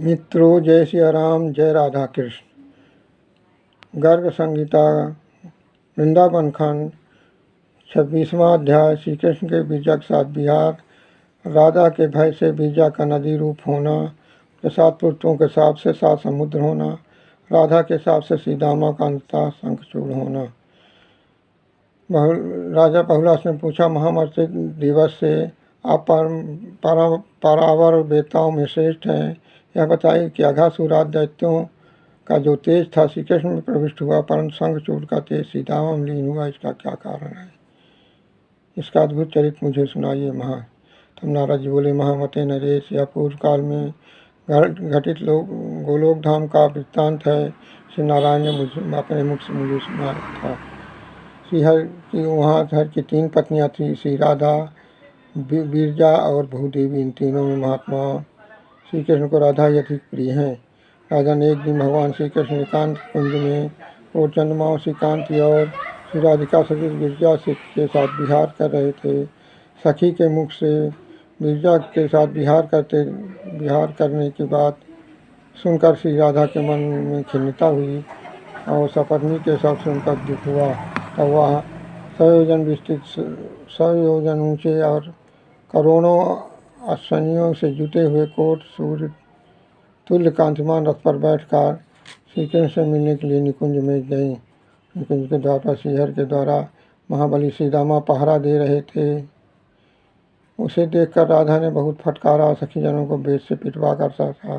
मित्रों, जय सिया राम, जय राधा कृष्ण। गर्ग संहिता वृंदावन खंड 26वां अध्याय। श्री कृष्ण के बीजा के साथ विहार, राधा के भय से बीजा का नदी रूप होना, के 7 पुत्रों के साप से 7 समुद्र होना, राधा के साप से सीदामा का अंततः शंखचूड़ होना। राजा बहुलास ने पूछा, महामर्त्य दिवस से आप पारावर वेताओं में श्रेष्ठ हैं। यह बताइए कि अघासुराज दैत्यों का जो तेज था श्री कृष्ण में प्रविष्ट हुआ, परंतु शंखचूड़ का तेज सीतामा में लीन हुआ, इसका क्या कारण है? इसका अद्भुत चरित्र मुझे सुनाइए। तब नारद जी बोले, महामते नरेश, यह पूर्व काल में घटित गोलोक धाम का वृत्तांत है। श्री नारायण ने अपने मुख से मुझे सुनाया था। श्रीहर की वहाँ हर की 3 पत्नियाँ थी, श्री राधा, बिरजा और भूदेवी। इन तीनों में महात्मा श्री कृष्ण को राधा ही अधिक प्रिय हैं। राजा ने एक दिन भगवान श्री कृष्ण एकांत कुंज में और चंद्रमाओं श्री कांति और श्री राधिका सहित बिरजा के साथ विहार कर रहे थे। सखी के मुख से बिरजा के साथ विहार करने की बात सुनकर श्री राधा के मन में खिन्नता हुई और सपत्नी के सब सुनकर दुख हुआ। तब वह 100 योजन ऊंचे और करोड़ों अश्वनियों से जुटे हुए कोट सूर्य तुल्य कांतिमान रथ पर बैठकर श्री कृष्ण से मिलने के लिए निकुंज में गई। निकुंज के द्वार पर श्रीहर के द्वारा महाबली सीदामा पहरा दे रहे थे। उसे देखकर राधा ने बहुत फटकारा। सखी जनों को बेत से पिटवा कर सहसा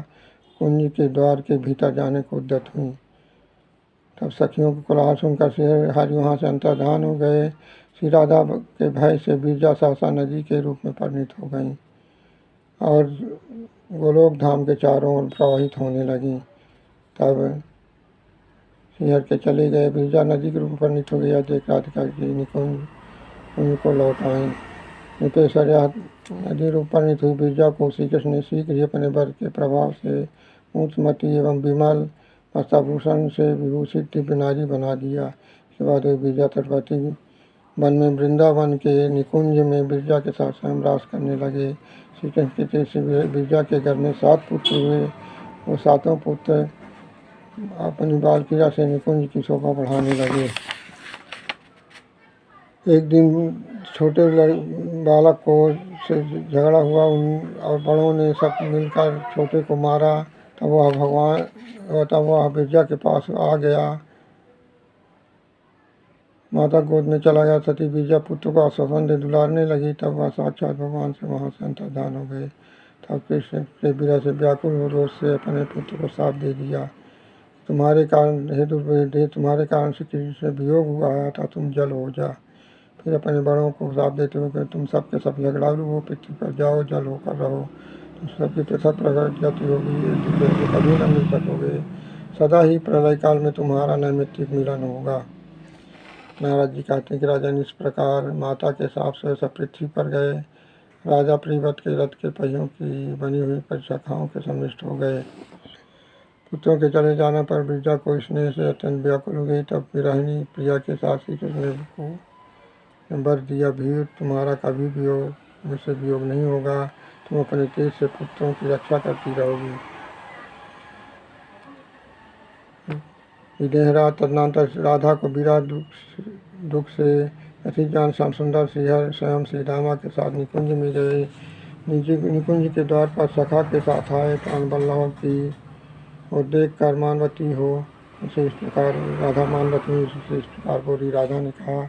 कुंज के द्वार के भीतर जाने को उद्यत हुई। तब सखियों को कोलाहल सुनकर श्रीहरि वहाँ से अंतर्धान हो गए। श्री राधा के भय से बिरजा सहसा नदी के रूप में परिणित हो गई और गोलोक धाम के चारों ओर प्रवाहित होने लगी। तब श्रीहर के चले गए। बिरजा नदी के रूप में परिणित हो गया। देख राधिका जी निकुंज को लौट आई। निपेश्वर्या नदी रूप परिणित हुई बिरजा को श्री कृष्ण ने शीघ्र ही अपने वर के प्रभाव से ऊंचमती एवं विमल वस्त्राभूषण से विभूषित दिव्य नारी बना दिया। इसके बाद वे बिरजा तटवर्ती वन में वृंदावन के निकुंज में बिरजा के साथ स्वयं रास करने लगे। श्री कृष्ण के तेज से बिरजा के घर में 7 पुत्र हुए। वो 7 पुत्र अपनी बाल क्रिया से निकुंज की शोभा बढ़ाने लगे। एक दिन छोटे बालक को से झगड़ा हुआ और बड़ों ने सब मिलकर छोटे को मारा। तब वह बिरजा के पास आ गया, माता गोद में चला गया। सती बिरजा पुत्र को आश्वासन दे दुलारने लगी। तब वह साक्षात भगवान से वहाँ से अंतर्धान हो गए। तब कृष्ण के विरह से व्याकुल हो रोष से अपने पुत्र को साथ दे दिया, तुम्हारे कारण तुम्हारे कारण से कृष्ण से वियोग हुआ है, अतः तुम जल हो जा। फिर अपने बड़ों को साथ देते हुए कि तुम सबके सब झगड़ालू हो, पृथ्वी पर जाओ, जल होकर रहो। तुम सबकी पृथक प्रगति होगी, एक दूसरे से कभी न मिल सकोगे। सदा ही प्रलय काल में तुम्हारा नैमित्तिक मिलन होगा। नारद जी कहते हैं कि राजा ने इस प्रकार माता के साप से सब पृथ्वी पर गए। राजा प्रियव्रत के रथ के पहियों की बनी हुई परिशाखाओं के सम्मिष्ट हो गए। पुत्रों के चले जाने पर बिरजा को स्नेह से अत्यंत व्याकुल हो गई। तब विरहिणी प्रिया के साथ श्री कृष्ण को वर दिया, भीड़ तुम्हारा कभी मुझसे वियोग नहीं होगा। तुम अपने तेज से पुत्रों की रक्षा करती रहोगी। विदेहरा तदनंतर राधा को विरह दुख से अति जान श्याम सुंदर श्रीहर स्वयं सीदामा के साथ निकुंज में गए। निकुंज के द्वार पर सखा के साथ आए। प्राण बल्लभ की और देख कर मानवती हो उसे इस प्रकार राधा मानवती से इस प्रकार बोली। राधा ने कहा,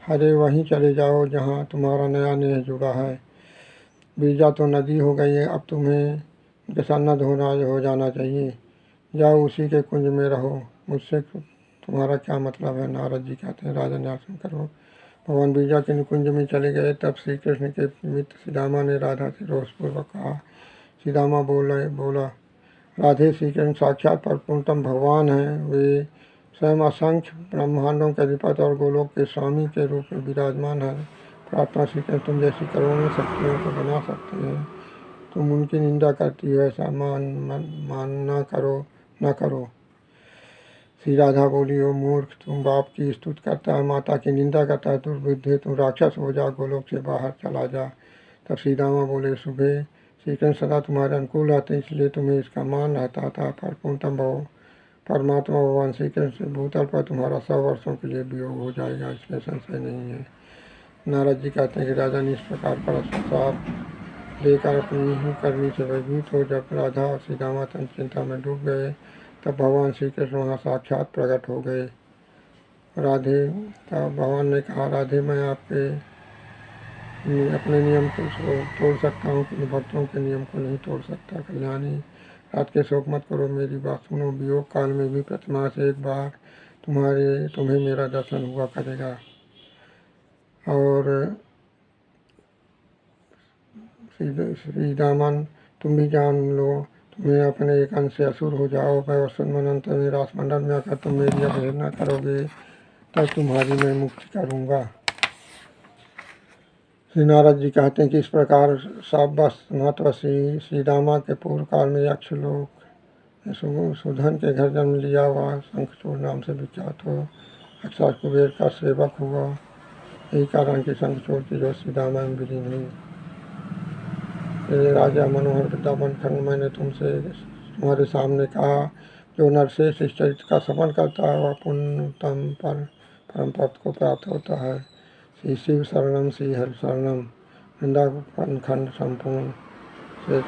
अरे वहीं चले जाओ जहाँ तुम्हारा नया नेह जुड़ा है। बिरजा तो नदी हो गई है, अब तुम्हें उनके सन्नद्ध हो जाना चाहिए। जाओ उसी के कुंज में रहो, मुझसे तुम्हारा क्या मतलब है? नारद जी कहते हैं, राजा ने आसन करो। भगवान बिरजा के निकुंज में चले गए। तब श्री कृष्ण के मित्र सीदामा ने राधा से रोषपूर्वक कहा। सीदामा बोला, राधे श्री कृष्ण साक्षात पूर्णतम भगवान हैं। वे स्वयं असंख्य ब्रह्मांडों के अधिपति और गोलोक के स्वामी के रूप में विराजमान है। प्रार्थना श्री कृष्ण तुम जैसी करोड़ों शक्तियों को बना सकते हैं, तुम उनकी निंदा करती हो, ऐसा मान न करो। श्री राधा बोली, ओ मूर्ख, तुम बाप की स्तुति करता है, माता की निंदा करता है, दुर्बुद्धि, तुम राक्षस हो जा, गोलोक से बाहर चला जा। तब सीदामा बोले, सुबह श्री कृष्ण सदा तुम्हारे अनुकूल रहते इसलिए तुम्हें इसका मान रहता था। पर पूर्णतम परमात्मा भगवान श्री कृष्ण से भूतल पर तुम्हारा 100 वर्षों के लिए वियोग हो जाएगा, इसमें संशय नहीं है। नारद जी कहते हैं कि राजा ने इस प्रकार परस्पर साप लेकर अपनी ही करनी से भयभीत हो जब राधा और श्री रामाचंद्र चिंता में डूब गए तब भगवान श्री कृष्ण वहाँ साक्षात प्रकट हो गए। राधे तब भगवान ने कहा, राधे मैं अपने नियम को तोड़ सकता हूँ किंतु भक्तों के नियम को नहीं तोड़ सकता। कल्याणी रात के शोक मत करो, मेरी बात सुनो। वियोग काल में भी प्रतिमा से एक बार तुम्हें मेरा दर्शन हुआ करेगा। और श्री दामन तुम भी जान लो, तुम्हें अपने एक अंश से असुर हो जाओ। मैं वसुमनंत में रासमंडल में आकर तुम मेरी अवहेलना करोगे तब तुम्हारी मैं मुक्ति करूँगा। श्री नारद जी कहते हैं कि इस प्रकार महत्व श्री दामा के पूर्व काल में यक्ष लोग सुधन के घर जन्म लिया हुआ शंखचूड़ नाम से विख्यात हो अक्षर कुबेर का सेवक हुआ। यही कारण कि शंखचूड़ की जो श्री दामा में विलीन हुई। राजा मनोहर वृंदावन खंड मैंने तुम्हारे सामने कहा, जो नरश्रेष्ठ इस चरित्र का श्रवण करता है वह पुण्यतम परम पद को प्राप्त होता है। श्री शिव शरणम श्री हरि शरणम। वृंदावन खंड संपूर्ण से